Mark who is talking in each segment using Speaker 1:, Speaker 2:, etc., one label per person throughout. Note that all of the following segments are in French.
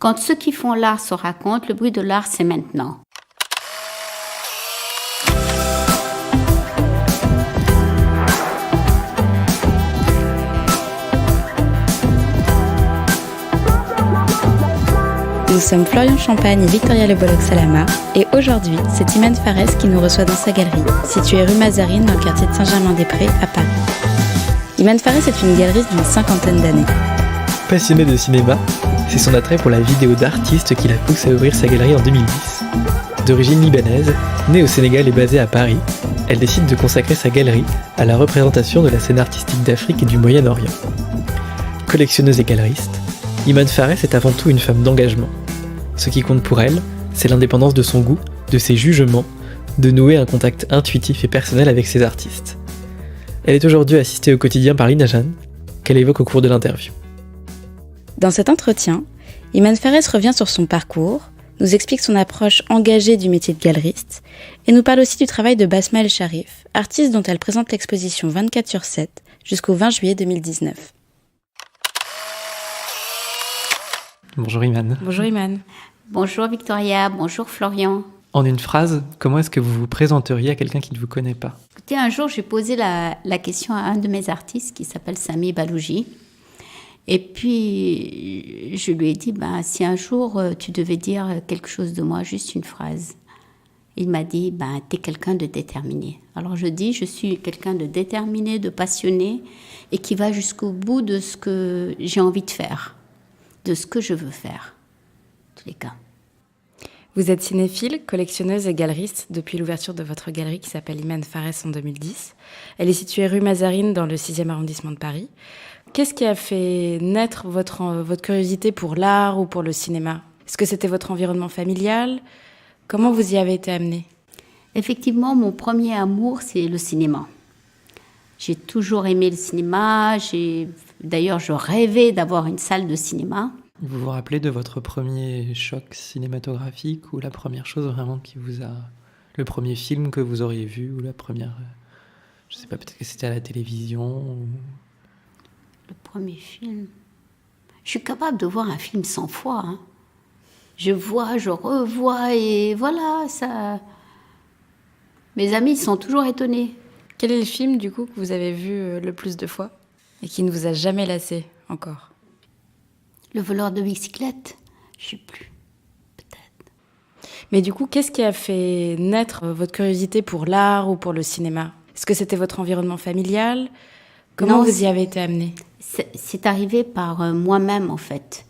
Speaker 1: Quand ceux qui font l'art se racontent, le bruit de l'art, c'est maintenant.
Speaker 2: Nous sommes Florian Champagne et Victoria Le Bolloc-Salama et aujourd'hui, c'est Imane Fares qui nous reçoit dans sa galerie, située rue Mazarine dans le quartier de Saint-Germain-des-Prés à Paris. Imane Fares est une galeriste d'une 50aine d'années.
Speaker 3: Passionnée de cinéma, c'est son attrait pour la vidéo d'artiste qui la pousse à ouvrir sa galerie en 2010. D'origine libanaise, née au Sénégal et basée à Paris, elle décide de consacrer sa galerie à la représentation de la scène artistique d'Afrique et du Moyen-Orient. Collectionneuse et galeriste, Imane Fares est avant tout une femme d'engagement. Ce qui compte pour elle, c'est l'indépendance de son goût, de ses jugements, de nouer un contact intuitif et personnel avec ses artistes. Elle est aujourd'hui assistée au quotidien par Lina Jeanne, qu'elle évoque au cours de l'interview.
Speaker 2: Dans cet entretien, Imane Fares revient sur son parcours, nous explique son approche engagée du métier de galeriste et nous parle aussi du travail de Basma El Sharif, artiste dont elle présente l'exposition 24/7 jusqu'au 20 juillet 2019.
Speaker 3: Bonjour Imane.
Speaker 2: Bonjour Imane.
Speaker 1: Bonjour Victoria, bonjour Florian.
Speaker 3: En une phrase, comment est-ce que vous vous présenteriez à quelqu'un qui ne vous connaît pas ?
Speaker 1: Écoutez, un jour, j'ai posé la question à un de mes artistes qui s'appelle Sami Balouji. Et puis, je lui ai dit, si un jour tu devais dire quelque chose de moi, juste une phrase. Il m'a dit, t'es quelqu'un de déterminé. Alors je dis, je suis quelqu'un de déterminé, de passionné et qui va jusqu'au bout de ce que j'ai envie de faire, de ce que je veux faire, en tous les cas.
Speaker 2: Vous êtes cinéphile, collectionneuse et galeriste depuis l'ouverture de votre galerie qui s'appelle Imane Fares en 2010. Elle est située rue Mazarine dans le 6e arrondissement de Paris. Qu'est-ce qui a fait naître votre curiosité pour l'art ou pour le cinéma ? Est-ce que c'était votre environnement familial ? Comment vous y avez été amenée ?
Speaker 1: Effectivement, mon premier amour, c'est le cinéma. J'ai toujours aimé le cinéma. D'ailleurs, je rêvais d'avoir une salle de cinéma.
Speaker 3: Vous vous rappelez de votre premier choc cinématographique ou la première chose vraiment qui vous a... Le premier film que vous auriez vu ou la première... Je sais pas, peut-être que c'était à la télévision ou...
Speaker 1: Le premier film... Je suis capable de voir un film 100 fois. Je vois, je revois et voilà, ça... Mes amis sont toujours étonnés.
Speaker 2: Quel est le film, du coup, que vous avez vu le plus de fois et qui ne vous a jamais lassé encore ?
Speaker 1: Le voleur de bicyclette, je ne sais plus, peut-être.
Speaker 2: Mais du coup, qu'est-ce qui a fait naître votre curiosité pour l'art ou pour le cinéma ? Est-ce que c'était votre environnement familial ? Comment vous y avez été amenée ?
Speaker 1: C'est arrivé par moi-même, en fait.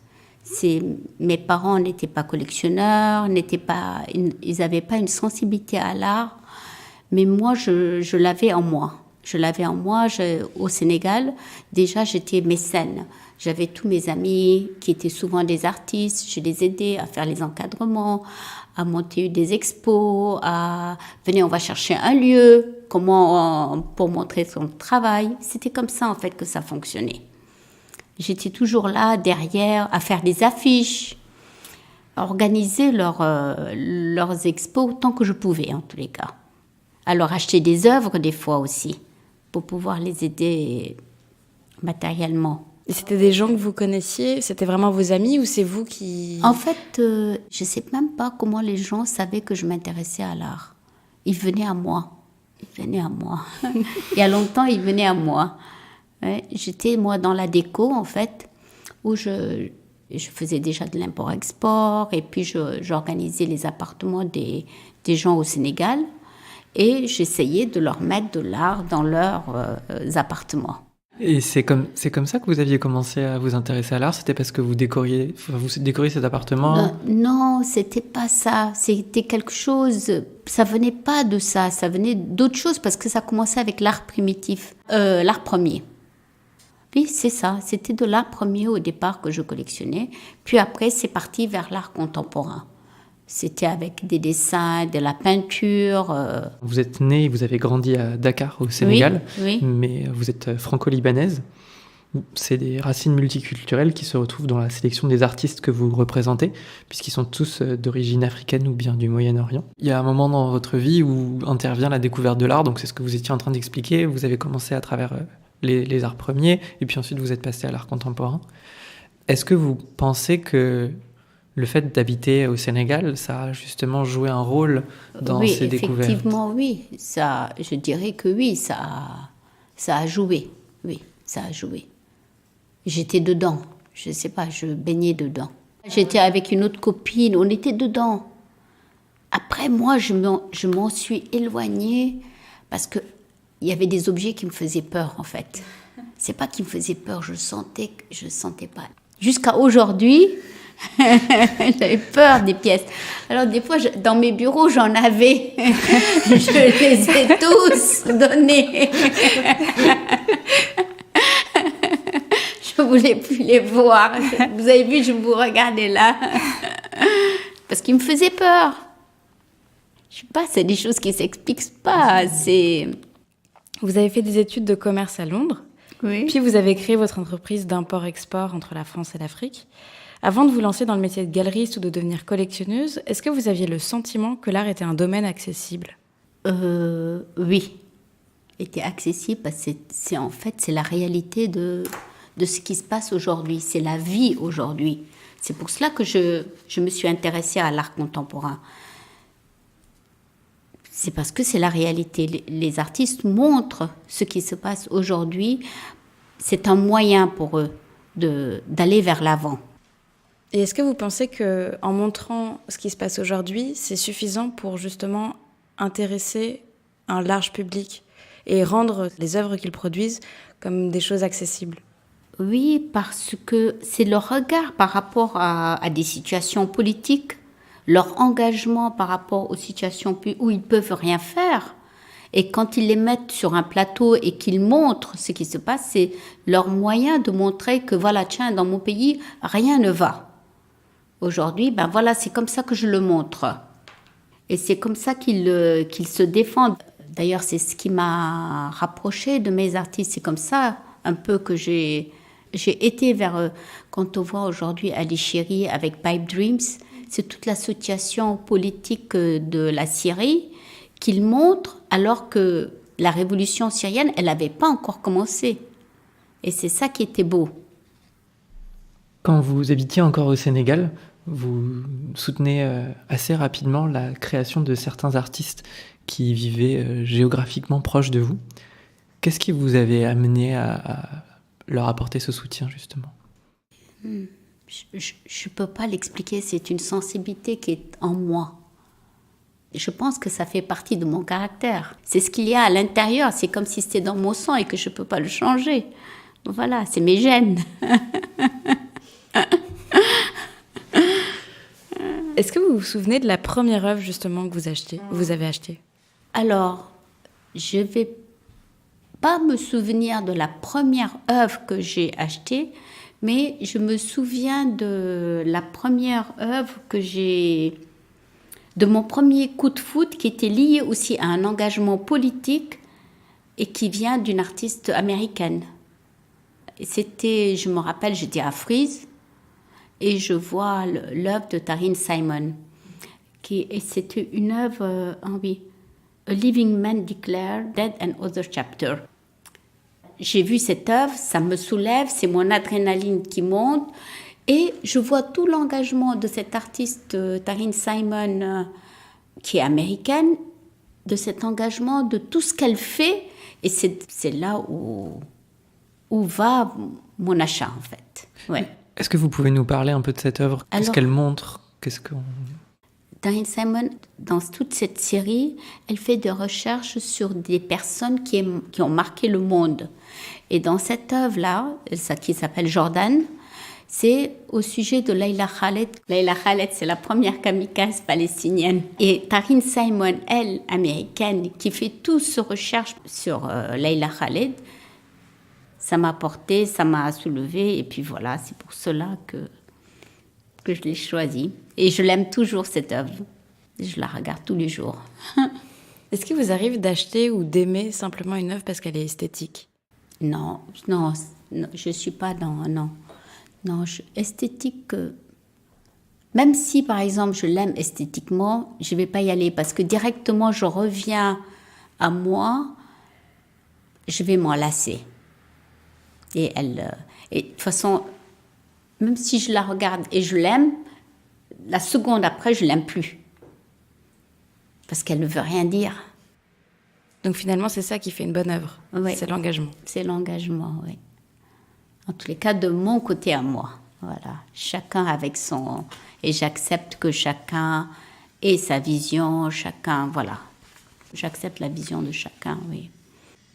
Speaker 1: Mes parents n'étaient pas collectionneurs, ils n'avaient pas une sensibilité à l'art, mais moi, je l'avais en moi. Au Sénégal, déjà, j'étais mécène. J'avais tous mes amis qui étaient souvent des artistes. Je les aidais à faire les encadrements, à monter des expos, venez, on va chercher un lieu, pour montrer son travail. C'était comme ça, en fait, que ça fonctionnait. J'étais toujours là, derrière, à faire des affiches, à organiser leurs expos autant que je pouvais, en tous les cas. À leur acheter des œuvres, des fois aussi, pour pouvoir les aider matériellement.
Speaker 2: Et c'était des gens que vous connaissiez ? C'était vraiment vos amis ou c'est vous qui...
Speaker 1: En fait, je ne sais même pas comment les gens savaient que je m'intéressais à l'art. Ils venaient à moi. Il y a longtemps, ils venaient à moi. Ouais, j'étais, moi, dans la déco, en fait, où je faisais déjà de l'import-export et puis j'organisais les appartements des gens au Sénégal et j'essayais de leur mettre de l'art dans leurs appartements.
Speaker 3: Et c'est comme ça que vous aviez commencé à vous intéresser à l'art ? C'était parce que vous décoriez cet appartement ?
Speaker 1: Non, c'était pas ça. C'était quelque chose... Ça venait pas de ça. Ça venait d'autre chose parce que ça commençait avec l'art primitif. L'art premier. Oui, c'est ça. C'était de l'art premier au départ que je collectionnais. Puis après, c'est parti vers l'art contemporain. C'était avec des dessins, de la peinture.
Speaker 3: Vous êtes née, vous avez grandi à Dakar, au Sénégal,
Speaker 1: oui.
Speaker 3: Mais vous êtes franco-libanaise. C'est des racines multiculturelles qui se retrouvent dans la sélection des artistes que vous représentez, puisqu'ils sont tous d'origine africaine ou bien du Moyen-Orient. Il y a un moment dans votre vie où intervient la découverte de l'art, donc c'est ce que vous étiez en train d'expliquer. Vous avez commencé à travers les arts premiers, et puis ensuite vous êtes passé à l'art contemporain. Est-ce que vous pensez que Le fait d'habiter au Sénégal, ça a justement joué un rôle dans ces découvertes.
Speaker 1: Oui, effectivement, oui. Ça, je dirais que oui, ça a joué. Oui, ça a joué. J'étais dedans. Je ne sais pas, je baignais dedans. J'étais avec une autre copine, on était dedans. Après, moi, je m'en suis éloignée parce qu'il y avait des objets qui me faisaient peur, en fait. C'est pas qu'ils me faisaient peur, je sentais pas. Jusqu'à aujourd'hui, j'avais peur des pièces. Alors, des fois, dans mes bureaux, j'en avais. Je les ai tous donnés. Je ne voulais plus les voir. Vous avez vu, je vous regardais là. Parce qu'ils me faisaient peur. Je sais pas, c'est des choses qui ne s'expliquent pas.
Speaker 2: Vous avez fait des études de commerce à Londres.
Speaker 1: Oui.
Speaker 2: Puis vous avez créé votre entreprise d'import-export entre la France et l'Afrique. Avant de vous lancer dans le métier de galeriste ou de devenir collectionneuse, est-ce que vous aviez le sentiment que l'art était un domaine accessible ?
Speaker 1: Oui, était accessible parce que c'est la réalité de ce qui se passe aujourd'hui. C'est la vie aujourd'hui. C'est pour cela que je me suis intéressée à l'art contemporain. C'est parce que c'est la réalité. Les artistes montrent ce qui se passe aujourd'hui. C'est un moyen pour eux d'aller vers l'avant.
Speaker 2: Et est-ce que vous pensez qu'en montrant ce qui se passe aujourd'hui, c'est suffisant pour justement intéresser un large public et rendre les œuvres qu'ils produisent comme des choses accessibles ?
Speaker 1: Oui, parce que c'est leur regard par rapport à des situations politiques, leur engagement par rapport aux situations où ils ne peuvent rien faire. Et quand ils les mettent sur un plateau et qu'ils montrent ce qui se passe, c'est leur moyen de montrer que voilà, tiens, dans mon pays, rien ne va. Aujourd'hui, ben voilà, c'est comme ça que je le montre. Et c'est comme ça qu'ils se défendent. D'ailleurs, c'est ce qui m'a rapproché de mes artistes. C'est comme ça un peu que j'ai été vers... Quand on voit aujourd'hui Ali Chéri avec Pipe Dreams, c'est toute la situation politique de la Syrie qu'il montre alors que la révolution syrienne, elle n'avait pas encore commencé. Et c'est ça qui était beau.
Speaker 3: Quand vous habitiez encore au Sénégal, vous soutenez assez rapidement la création de certains artistes qui vivaient géographiquement proches de vous. Qu'est-ce qui vous avait amené à leur apporter ce soutien, justement ?
Speaker 1: Je ne peux pas l'expliquer, c'est une sensibilité qui est en moi. Je pense que ça fait partie de mon caractère. C'est ce qu'il y a à l'intérieur, c'est comme si c'était dans mon sang et que je ne peux pas le changer. Voilà, c'est mes gènes.
Speaker 2: Est-ce que vous vous souvenez de la première œuvre justement que vous avez achetée ?
Speaker 1: Alors, je ne vais pas me souvenir de la première œuvre que j'ai achetée, mais je me souviens de la première œuvre de mon premier coup de foot qui était lié aussi à un engagement politique et qui vient d'une artiste américaine. C'était, je me rappelle, j'étais à Frise et je vois l'œuvre de Taryn Simon. Et c'était une œuvre, A Living Man Declared Dead and Other Chapter. J'ai vu cette œuvre, ça me soulève, c'est mon adrénaline qui monte. Et je vois tout l'engagement de cette artiste, Taryn Simon, qui est américaine, de cet engagement, de tout ce qu'elle fait. Et c'est là où va mon achat, en fait. Ouais.
Speaker 3: Est-ce que vous pouvez nous parler un peu de cette œuvre ? Qu'est-ce qu'elle montre ?
Speaker 1: Taryn Simon, dans toute cette série, elle fait des recherches sur des personnes qui ont marqué le monde. Et dans cette œuvre-là, qui s'appelle Jordan, c'est au sujet de Leila Khaled. Leila Khaled, c'est la première kamikaze palestinienne. Et Taryn Simon, elle, américaine, qui fait toutes ces recherches sur Leila Khaled, ça m'a porté, ça m'a soulevé. Et puis voilà, c'est pour cela que je l'ai choisie. Et je l'aime toujours, cette œuvre. Je la regarde tous les jours.
Speaker 2: Est-ce qu'il vous arrive d'acheter ou d'aimer simplement une œuvre parce qu'elle est esthétique ?
Speaker 1: Non, je ne suis pas dans... Non, esthétique... même si, par exemple, je l'aime esthétiquement, je ne vais pas y aller parce que directement, je reviens à moi, je vais m'en lasser. Et de toute façon, même si je la regarde et je l'aime, la seconde après, je l'aime plus. Parce qu'elle ne veut rien dire.
Speaker 2: Donc finalement, c'est ça qui fait une bonne œuvre.
Speaker 1: Oui.
Speaker 2: C'est l'engagement.
Speaker 1: C'est l'engagement, oui. En tous les cas, de mon côté à moi. Voilà. Chacun avec son... Et j'accepte que chacun ait sa vision, chacun... Voilà. J'accepte la vision de chacun, oui.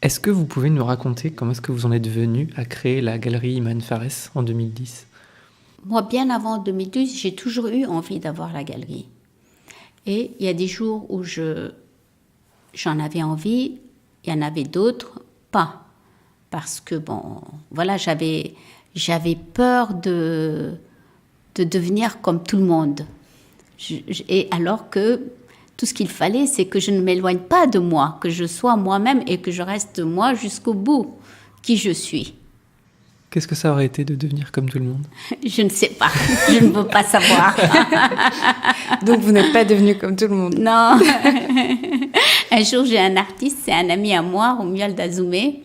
Speaker 3: Est-ce que vous pouvez nous raconter comment est-ce que vous en êtes venu à créer la galerie Iman Fares en 2010 ?
Speaker 1: Moi, bien avant 2012, j'ai toujours eu envie d'avoir la galerie. Et il y a des jours où j'en avais envie, il y en avait d'autres, pas. Parce que, bon, voilà, j'avais peur de devenir comme tout le monde. Et alors que tout ce qu'il fallait, c'est que je ne m'éloigne pas de moi, que je sois moi-même et que je reste moi jusqu'au bout, qui je suis.
Speaker 3: Qu'est-ce que ça aurait été de devenir comme tout le monde ?
Speaker 1: Je ne sais pas, je ne veux pas savoir.
Speaker 2: Donc vous n'êtes pas devenu comme tout le monde.
Speaker 1: Non. Un jour, j'ai un artiste, c'est un ami à moi, Romuald Azoumé.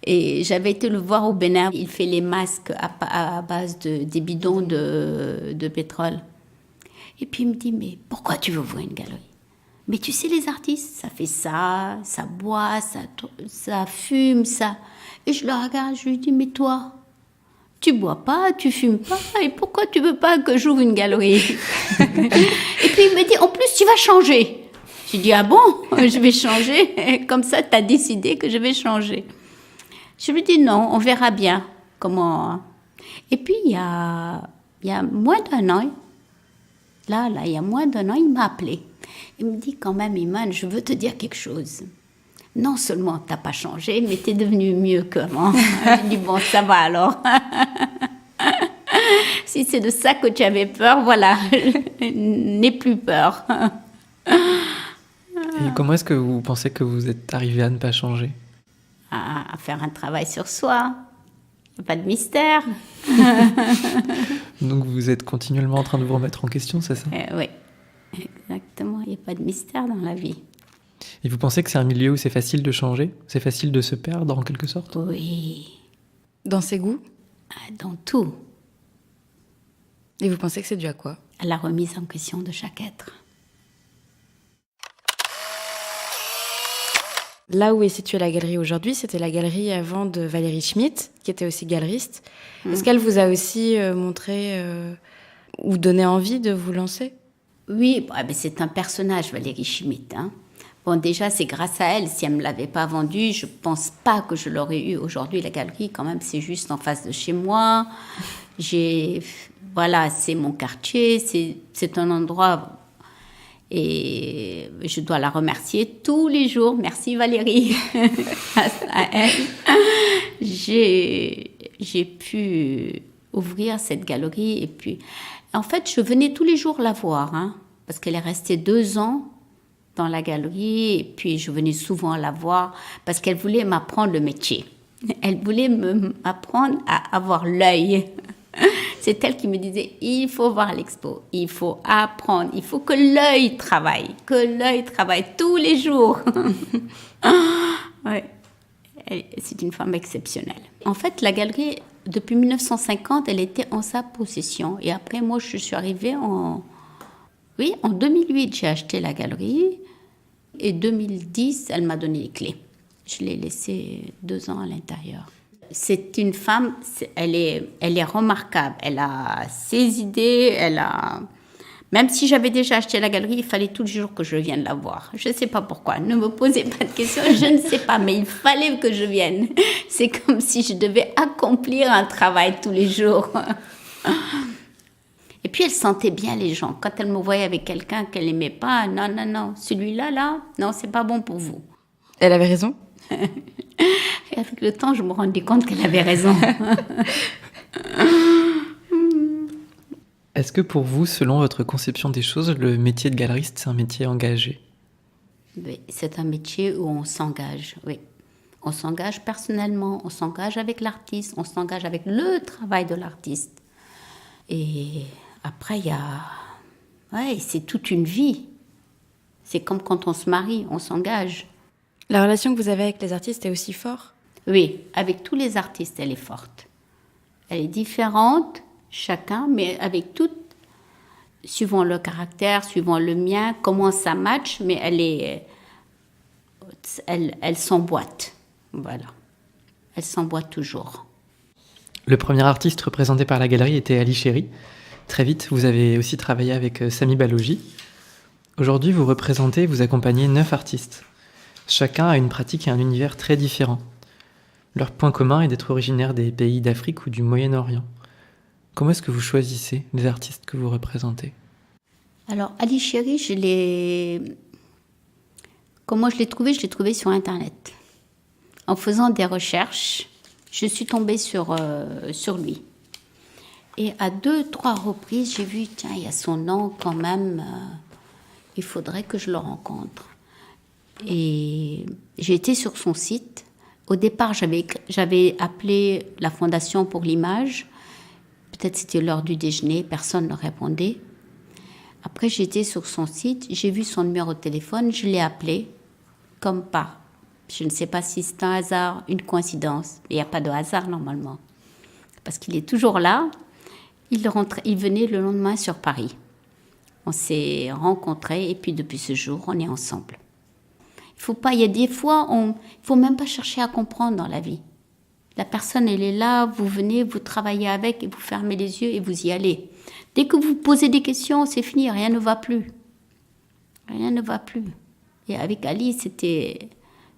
Speaker 1: Et j'avais été le voir au Bénin. Il fait les masques à base des bidons de pétrole. Et puis il me dit, mais pourquoi tu veux ouvrir une galerie ? Mais tu sais, les artistes, ça fait ça boit, ça fume, ça... Et je le regarde, je lui dis, mais toi, tu bois pas, tu fumes pas, et pourquoi tu veux pas que j'ouvre une galerie ? Et puis il me dit, en plus, tu vas changer. J'ai dit, ah bon, je vais changer ? Comme ça, tu as décidé que je vais changer. Je lui dis, non, on verra bien comment... Et puis, il y a moins d'un an, il y a moins d'un an, il m'a appelé. Il me dit, quand même, Iman, je veux te dire quelque chose. Non seulement tu n'as pas changé, mais tu es devenu mieux qu'avant. Je dis, bon, ça va alors. Si c'est de ça que tu avais peur, voilà, n'aie plus peur.
Speaker 3: Et comment est-ce que vous pensez que vous êtes arrivé à ne pas changer ?
Speaker 1: À faire un travail sur soi. Il n'y a pas de mystère.
Speaker 3: Donc vous êtes continuellement en train de vous remettre en question, c'est ça ?
Speaker 1: Oui, exactement. Il n'y a pas de mystère dans la vie.
Speaker 3: Et vous pensez que c'est un milieu où c'est facile de changer ? C'est facile de se perdre en quelque sorte ?
Speaker 1: Oui.
Speaker 2: Dans ses goûts ?
Speaker 1: Dans tout.
Speaker 2: Et vous pensez que c'est dû à quoi ?
Speaker 1: À la remise en question de chaque être.
Speaker 2: Là où est située la galerie aujourd'hui, c'était la galerie avant de Valérie Schmitt, qui était aussi galeriste. Est-ce qu'elle vous a aussi montré ou donné envie de vous lancer ?
Speaker 1: Oui, c'est un personnage, Valérie Schmitt. Hein. Bon, déjà, c'est grâce à elle. Si elle ne me l'avait pas vendue, je ne pense pas que je l'aurais eu aujourd'hui. La galerie, quand même, c'est juste en face de chez moi. Voilà, c'est mon quartier. C'est un endroit... Et je dois la remercier tous les jours. Merci Valérie. Grâce à elle, j'ai pu ouvrir cette galerie. Et puis, en fait, je venais tous les jours la voir, hein, parce qu'elle est restée 2 ans dans la galerie. Et puis, je venais souvent la voir parce qu'elle voulait m'apprendre le métier. Elle voulait m'apprendre à avoir l'œil. C'est elle qui me disait, il faut voir l'expo, il faut apprendre, il faut que l'œil travaille tous les jours. Ouais. C'est une femme exceptionnelle. En fait, la galerie, depuis 1950, elle était en sa possession. Et après, moi, je suis arrivée en 2008, j'ai acheté la galerie. Et 2010, elle m'a donné les clés. Je l'ai laissée 2 ans à l'intérieur. C'est une femme, elle est remarquable. Elle a ses idées, Même si j'avais déjà acheté la galerie, il fallait tous les jours que je vienne la voir. Je ne sais pas pourquoi. Ne me posez pas de questions, je ne sais pas, mais il fallait que je vienne. C'est comme si je devais accomplir un travail tous les jours. Et puis, elle sentait bien les gens. Quand elle me voyait avec quelqu'un qu'elle n'aimait pas, non, celui-là, non, c'est pas bon pour vous.
Speaker 2: Elle avait raison ?
Speaker 1: Et avec le temps, je me rendais compte qu'elle avait raison.
Speaker 3: Est-ce que pour vous, selon votre conception des choses, le métier de galeriste, c'est un métier engagé ?
Speaker 1: Oui, c'est un métier où on s'engage, oui. On s'engage personnellement, on s'engage avec l'artiste, on s'engage avec le travail de l'artiste. Et après, c'est toute une vie. C'est comme quand on se marie, on s'engage.
Speaker 2: La relation que vous avez avec les artistes est aussi forte ?
Speaker 1: Oui, avec tous les artistes, elle est forte. Elle est différente, chacun, mais avec toutes, suivant le caractère, suivant le mien, comment ça match, mais elle s'emboîte. Voilà. Elle s'emboîte toujours.
Speaker 3: Le premier artiste représenté par la galerie était Ali Chéri. Très vite, vous avez aussi travaillé avec Sami Balogi. Aujourd'hui, vous représentez, vous accompagnez 9 artistes. Chacun a une pratique et un univers très différents. Leur point commun est d'être originaire des pays d'Afrique ou du Moyen-Orient. Comment est-ce que vous choisissez les artistes que vous représentez ?
Speaker 1: Alors, Ali Chéri, comment je l'ai trouvé? Je l'ai trouvé sur Internet. En faisant des recherches, je suis tombée sur lui. Et à 2-3 reprises, j'ai vu, tiens, il y a son nom quand même, il faudrait que je le rencontre. Et j'ai été sur son site. Au départ, j'avais appelé la Fondation pour l'image. Peut-être c'était l'heure du déjeuner, personne ne répondait. Après, j'ai été sur son site, j'ai vu son numéro de téléphone, je l'ai appelé, comme par. Je ne sais pas si c'est un hasard, une coïncidence. Il n'y a pas de hasard normalement. Parce qu'il est toujours là. Il venait le lendemain sur Paris. On s'est rencontrés et puis depuis ce jour, on est ensemble. Il y a des fois, il ne faut même pas chercher à comprendre dans la vie. La personne, elle est là, vous venez, vous travaillez avec et vous fermez les yeux et vous y allez. Dès que vous posez des questions, c'est fini, rien ne va plus. Rien ne va plus. Et avec Ali,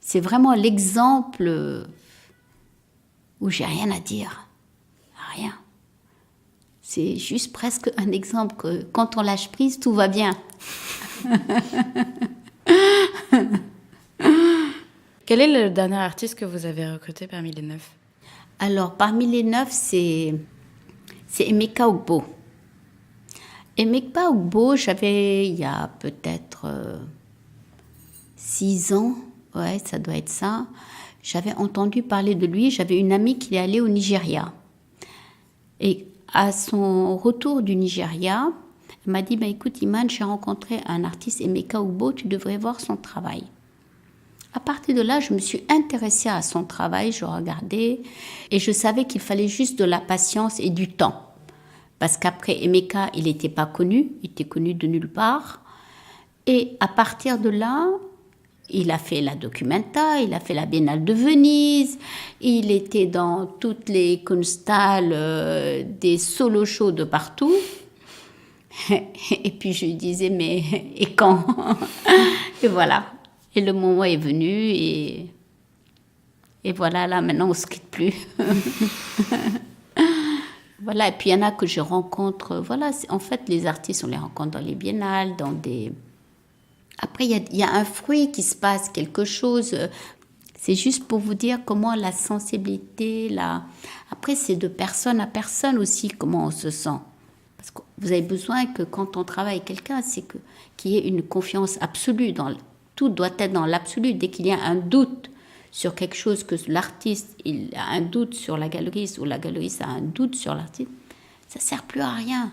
Speaker 1: c'est vraiment l'exemple où j'ai rien à dire. Rien. C'est juste presque un exemple que quand on lâche prise, tout va bien.
Speaker 2: Quel est le dernier artiste que vous avez recruté parmi les 9 ?
Speaker 1: Alors, parmi les 9, c'est Emeka Ogbo. Emeka Ogbo, j'avais, il y a peut-être 6 ans, ouais, ça doit être ça, j'avais entendu parler de lui. J'avais une amie qui est allée au Nigeria. Et à son retour du Nigeria, elle m'a dit, écoute Iman, j'ai rencontré un artiste, Emeka Ogbo, tu devrais voir son travail. À partir de là, je me suis intéressée à son travail, je regardais et je savais qu'il fallait juste de la patience et du temps. Parce qu'après Emeka, il n'était pas connu, il était connu de nulle part. Et à partir de là, il a fait la Documenta, il a fait la Biennale de Venise, il était dans toutes les constales des solo shows de partout. Et puis je lui disais, mais et quand? Et voilà. Et le moment est venu et voilà, là, maintenant, on ne se quitte plus. Voilà, et puis il y en a que je rencontre. Voilà, en fait, les artistes, on les rencontre dans les biennales, dans des... Après, il y a un fruit qui se passe, quelque chose. C'est juste pour vous dire comment la sensibilité, Après, c'est de personne à personne aussi, comment on se sent. Parce que vous avez besoin que quand on travaille avec quelqu'un, c'est qu'il y ait une confiance absolue dans... Tout doit être dans l'absolu. Dès qu'il y a un doute sur quelque chose, que l'artiste il a un doute sur la galeriste ou la galeriste a un doute sur l'artiste, ça ne sert plus à rien.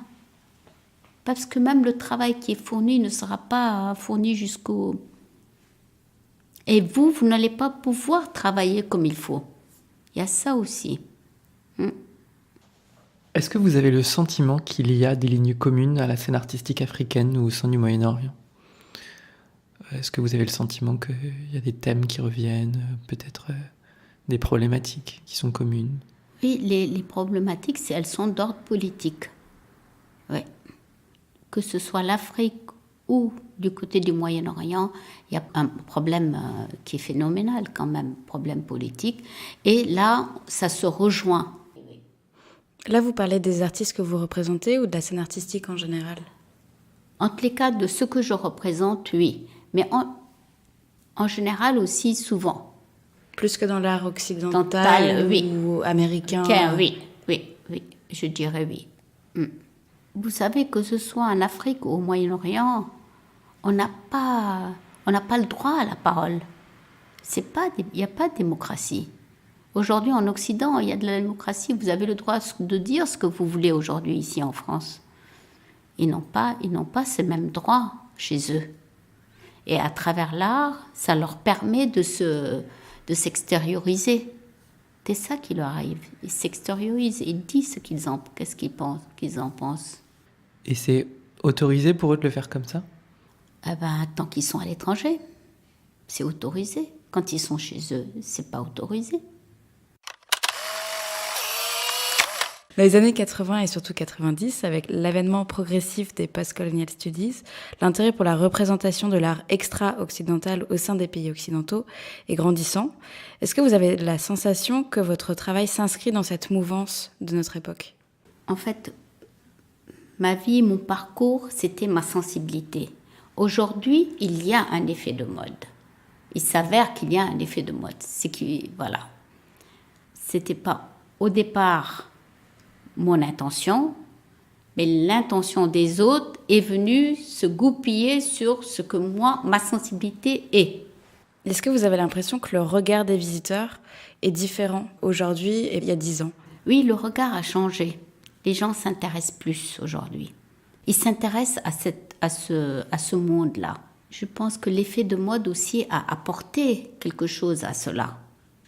Speaker 1: Parce que même le travail qui est fourni ne sera pas fourni jusqu'au... Et vous n'allez pas pouvoir travailler comme il faut. Il y a ça aussi.
Speaker 3: Est-ce que vous avez le sentiment qu'il y a des lignes communes à la scène artistique africaine ou au sein du Moyen-Orient ? Est-ce que vous avez le sentiment qu'il y a des thèmes qui reviennent, peut-être des problématiques qui sont communes ?
Speaker 1: Oui, les problématiques, elles sont d'ordre politique. Oui. Que ce soit l'Afrique ou du côté du Moyen-Orient, il y a un problème qui est phénoménal quand même, problème politique. Et là, ça se rejoint.
Speaker 2: Là, vous parlez des artistes que vous représentez ou de la scène artistique en général ?
Speaker 1: Entre les cas de ce que je représente, oui. Mais en général aussi, souvent.
Speaker 2: Plus que dans l'art occidental
Speaker 1: oui.
Speaker 2: Ou américain
Speaker 1: Oui, je dirais oui. Vous savez, que ce soit en Afrique ou au Moyen-Orient, on n'a pas le droit à la parole. Il n'y a pas de démocratie. Aujourd'hui, en Occident, il y a de la démocratie. Vous avez le droit de dire ce que vous voulez aujourd'hui, ici en France. Ils n'ont pas ces mêmes droits chez eux. Et à travers l'art, ça leur permet de s'extérioriser. C'est ça qui leur arrive. Ils s'extériorisent, ils disent qu'est-ce qu'ils en pensent.
Speaker 3: Et c'est autorisé pour eux de le faire comme ça ?
Speaker 1: Eh ben, tant qu'ils sont à l'étranger, c'est autorisé. Quand ils sont chez eux, c'est pas autorisé.
Speaker 2: Dans les années 80 et surtout 90, avec l'avènement progressif des Post-Colonial Studies, l'intérêt pour la représentation de l'art extra-occidental au sein des pays occidentaux est grandissant. Est-ce que vous avez la sensation que votre travail s'inscrit dans cette mouvance de notre époque ?
Speaker 1: En fait, ma vie, mon parcours, c'était ma sensibilité. Aujourd'hui, il y a un effet de mode. Il s'avère qu'il y a un effet de mode. C'est que, voilà. C'était pas au départ mon intention, mais l'intention des autres est venue se goupiller sur ce que moi, ma sensibilité est.
Speaker 2: Est-ce que vous avez l'impression que le regard des visiteurs est différent aujourd'hui et il y a 10 ans ?
Speaker 1: Oui, le regard a changé. Les gens s'intéressent plus aujourd'hui. Ils s'intéressent à ce monde-là. Je pense que l'effet de mode aussi a apporté quelque chose à cela.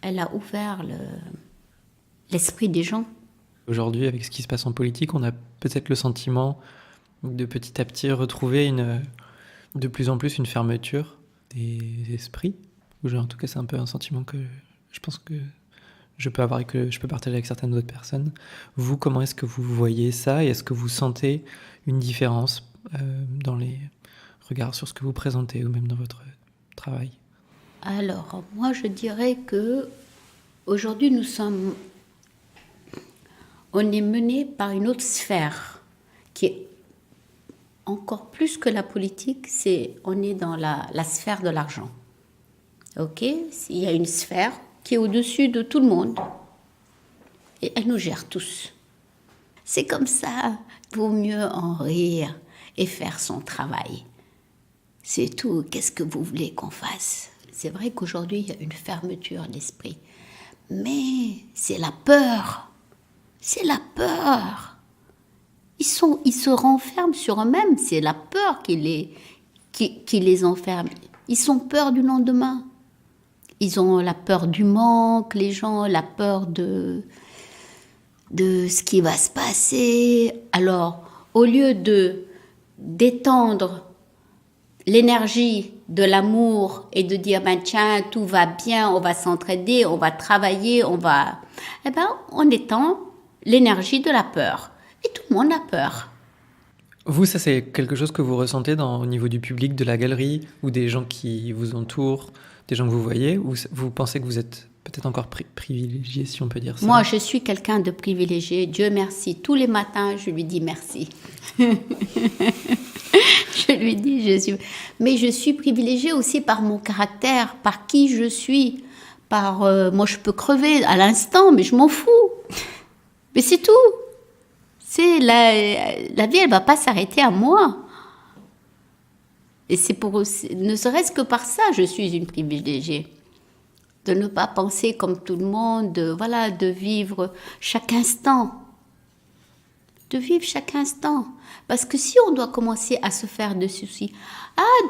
Speaker 1: Elle a ouvert l'esprit des gens.
Speaker 3: Aujourd'hui, avec ce qui se passe en politique, on a peut-être le sentiment de petit à petit retrouver de plus en plus une fermeture des esprits. En tout cas, c'est un peu un sentiment que je pense que je peux avoir et que je peux partager avec certaines autres personnes. Vous, comment est-ce que vous voyez ça et est-ce que vous sentez une différence dans les regards sur ce que vous présentez ou même dans votre travail ?
Speaker 1: Alors, moi, je dirais que aujourd'hui, on est mené par une autre sphère qui est encore plus que la politique, on est dans la sphère de l'argent. Ok ? Il y a une sphère qui est au-dessus de tout le monde et elle nous gère tous. C'est comme ça, vaut mieux en rire et faire son travail. C'est tout, qu'est-ce que vous voulez qu'on fasse ? C'est vrai qu'aujourd'hui, il y a une fermeture d'esprit, mais c'est la peur. C'est la peur. Ils se renferment sur eux-mêmes. C'est la peur qui les enferme. Ils ont peur du lendemain. Ils ont la peur du manque, les gens, la peur de ce qui va se passer. Alors, au lieu d'étendre l'énergie de l'amour et de dire ben tiens, tout va bien, on va s'entraider, on va travailler, on étend l'énergie de la peur. Et tout le monde a peur.
Speaker 3: Vous, ça c'est quelque chose que vous ressentez au niveau du public de la galerie ou des gens qui vous entourent, des gens que vous voyez, ou vous pensez que vous êtes peut-être encore privilégié, si on peut dire ça ?
Speaker 1: Moi, je suis quelqu'un de privilégié. Dieu merci. Tous les matins, je lui dis merci. Je lui dis, mais je suis privilégiée aussi par mon caractère, par qui je suis. Moi, je peux crever à l'instant, mais je m'en fous. Mais c'est tout. La vie, elle va pas s'arrêter à moi. Et ne serait-ce que par ça, je suis une privilégiée. De ne pas penser comme tout le monde, de vivre chaque instant. De vivre chaque instant. Parce que si on doit commencer à se faire de soucis,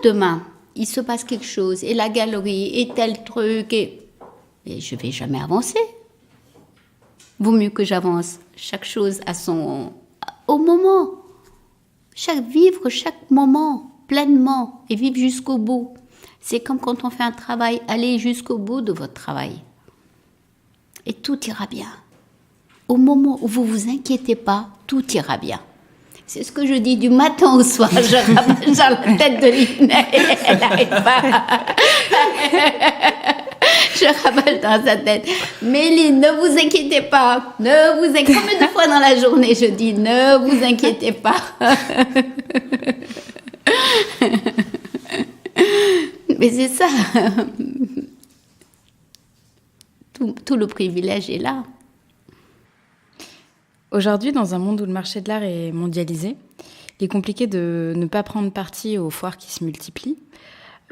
Speaker 1: demain, il se passe quelque chose, et la galerie, et tel truc, et je vais jamais avancer. Vaut mieux que j'avance. Chaque chose au moment. Vivre chaque moment pleinement et vivre jusqu'au bout. C'est comme quand on fait un travail, allez jusqu'au bout de votre travail. Et tout ira bien. Au moment où vous vous inquiétez pas, tout ira bien. C'est ce que je dis du matin au soir. Je rabâche dans la tête de Lina et elle n'arrête pas. Je rabâche dans sa tête. Méline, ne vous inquiétez pas. Combien de fois dans la journée je dis ne vous inquiétez pas. Mais c'est ça. Tout le privilège est là.
Speaker 2: Aujourd'hui, dans un monde où le marché de l'art est mondialisé, il est compliqué de ne pas prendre parti aux foires qui se multiplient.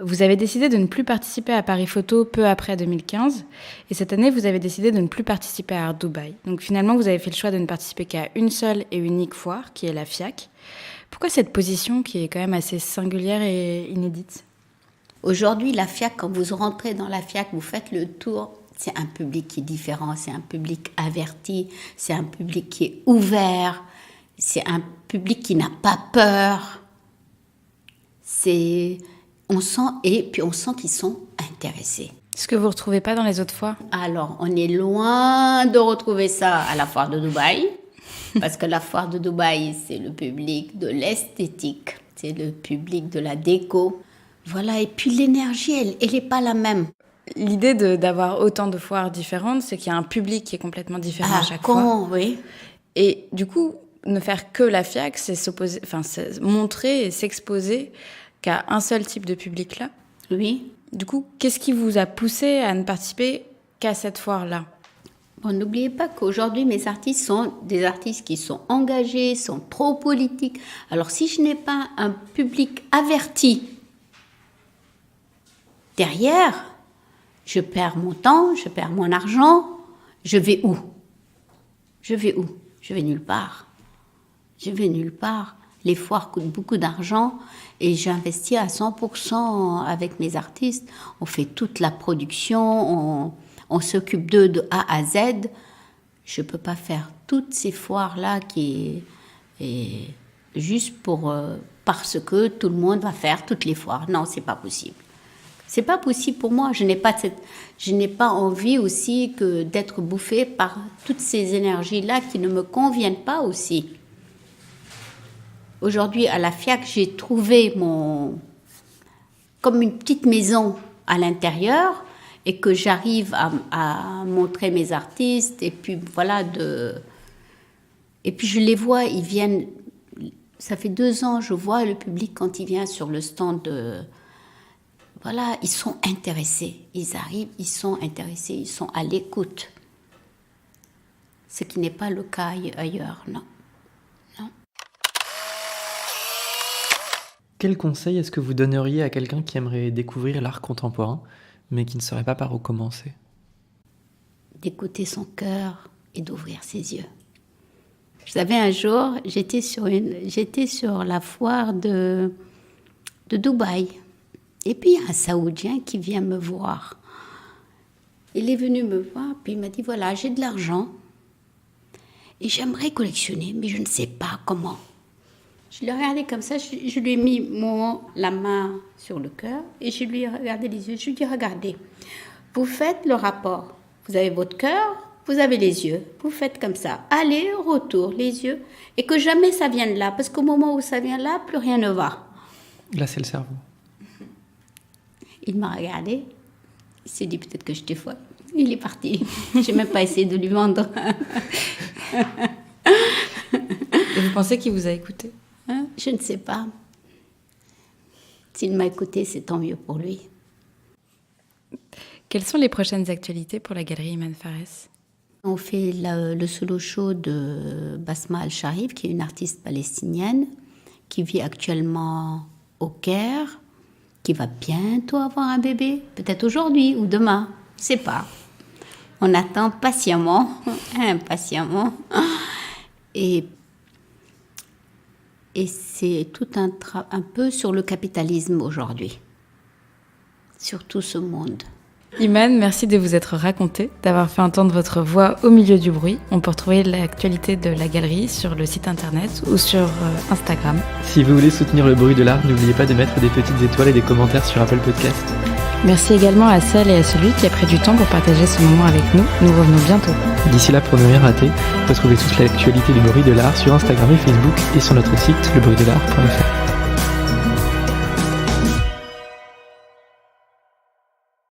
Speaker 2: Vous avez décidé de ne plus participer à Paris Photo peu après 2015. Et cette année, vous avez décidé de ne plus participer à Art Dubaï. Donc finalement, vous avez fait le choix de ne participer qu'à une seule et unique foire, qui est la FIAC. Pourquoi cette position qui est quand même assez singulière et inédite ?
Speaker 1: Aujourd'hui, la FIAC, quand vous rentrez dans la FIAC, vous faites le tour, c'est un public qui est différent, c'est un public averti, c'est un public qui est ouvert. C'est un public qui n'a pas peur. On sent qu'ils sont intéressés.
Speaker 2: Ce que vous ne retrouvez pas dans les autres foires?
Speaker 1: Alors, on est loin de retrouver ça à la foire de Dubaï, parce que la foire de Dubaï, c'est le public de l'esthétique, c'est le public de la déco. Voilà, et puis l'énergie, elle n'est pas la même.
Speaker 2: L'idée d'avoir autant de foires différentes, c'est qu'il y a un public qui est complètement différent à chaque fois.
Speaker 1: Oui.
Speaker 2: Et du coup, ne faire que la FIAC, c'est montrer et s'exposer qu'à un seul type de public-là.
Speaker 1: Oui.
Speaker 2: Du coup, qu'est-ce qui vous a poussé à ne participer qu'à cette foire-là?
Speaker 1: Bon, n'oubliez pas qu'aujourd'hui, mes artistes sont des artistes qui sont engagés, sont trop politiques. Alors, si je n'ai pas un public averti derrière, je perds mon temps, je perds mon argent. Je vais où? Je vais nulle part. Les foires coûtent beaucoup d'argent et j'investis à 100% avec mes artistes. On fait toute la production, on s'occupe d'eux de A à Z. Je ne peux pas faire toutes ces foires-là juste parce que tout le monde va faire toutes les foires. Non, c'est pas possible. C'est pas possible pour moi. Je n'ai pas envie aussi d'être bouffée par toutes ces énergies-là qui ne me conviennent pas aussi. Aujourd'hui, à la FIAC, j'ai trouvé comme une petite maison à l'intérieur et que j'arrive à montrer mes artistes. Et puis, voilà, et puis je les vois, ils viennent... Ça fait 2 ans, je vois le public quand il vient sur le stand Voilà, ils sont intéressés. Ils arrivent, ils sont intéressés, ils sont à l'écoute. Ce qui n'est pas le cas ailleurs, non.
Speaker 3: Quel conseil est-ce que vous donneriez à quelqu'un qui aimerait découvrir l'art contemporain, mais qui ne saurait pas par où commencer?
Speaker 1: D'écouter son cœur et d'ouvrir ses yeux. Vous savez, un jour, j'étais sur la foire de Dubaï. Et puis, il y a un Saoudien qui vient me voir. Il est venu me voir, puis il m'a dit, voilà, j'ai de l'argent et j'aimerais collectionner, mais je ne sais pas comment. Je l'ai regardé comme ça, je lui ai mis la main sur le cœur et je lui ai regardé les yeux. Je lui ai dit, regardez, vous faites le rapport. Vous avez votre cœur, vous avez les yeux. Vous faites comme ça, aller, retour, les yeux. Et que jamais ça vienne là, parce qu'au moment où ça vient là, plus rien ne va.
Speaker 3: Là, c'est le cerveau.
Speaker 1: Il m'a regardé. Il s'est dit, peut-être que j'étais folle. Il est parti. Je n'ai même pas essayé de lui vendre.
Speaker 2: Et vous pensez qu'il vous a écouté?
Speaker 1: Je ne sais pas. S'il m'a écouté, c'est tant mieux pour lui.
Speaker 2: Quelles sont les prochaines actualités pour la galerie Iman Fares?
Speaker 1: On fait le solo show de Basma Al-Sharif, qui est une artiste palestinienne, qui vit actuellement au Caire, qui va bientôt avoir un bébé, peut-être aujourd'hui ou demain, je ne sais pas. On attend impatiemment. Et c'est tout un peu sur le capitalisme aujourd'hui, sur tout ce monde.
Speaker 2: Iman, merci de vous être raconté, d'avoir fait entendre votre voix au milieu du bruit. On peut retrouver l'actualité de la galerie sur le site internet ou sur Instagram.
Speaker 3: Si vous voulez soutenir le bruit de l'art, n'oubliez pas de mettre des petites étoiles et des commentaires sur Apple Podcast.
Speaker 2: Merci également à celle et à celui qui a pris du temps pour partager ce moment avec nous. Nous revenons bientôt.
Speaker 3: D'ici là, pour ne rien rater, retrouvez toute l'actualité du bruit de l'art sur Instagram et Facebook et sur notre site lebruitdelart.fr.